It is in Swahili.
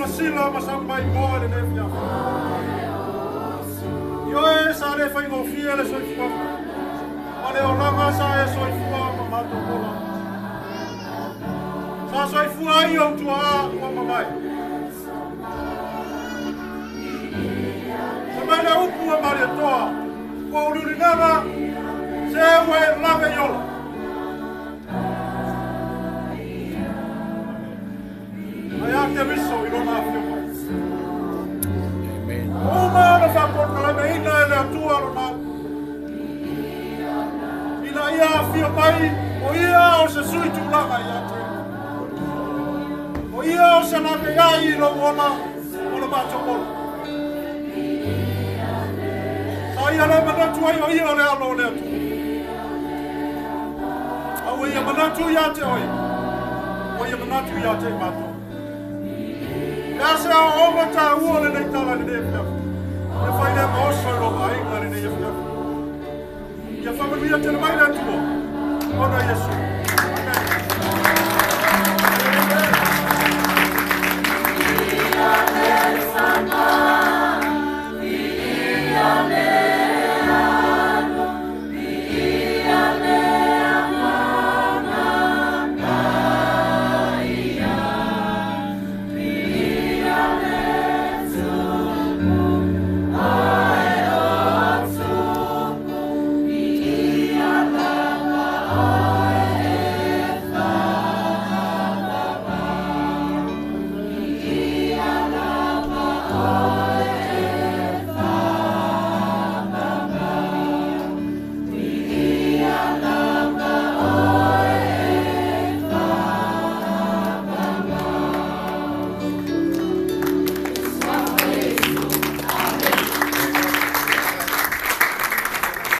sila masampai moa le nefia. Yo e sa le fai ngofia le soifua. Ma le olanga sa e soifua ma mato kola. Sa soifua i au tua ua mamai. Sa mai le upu a mare toa. Kua uluri nanga se ue langa yola. Ai a te miso i rona a fio mai. Uma na whakona me ina e le atua rona. Ina ia a fio mai, o ia o se sui tūlanga i ate. O ia o se nake ai i rongola o le mātokola. Sa ia le manatu ai o ia o le alo o le atu. Au ia manatu i ate oi. O ia manatu i ate i mātou. Nasa o mata ua le nei tala le nei fiafu. Ia whai le maoso i roka inga le nei fiafu. Ia whamanuia te mai le atua. Ona Yesu.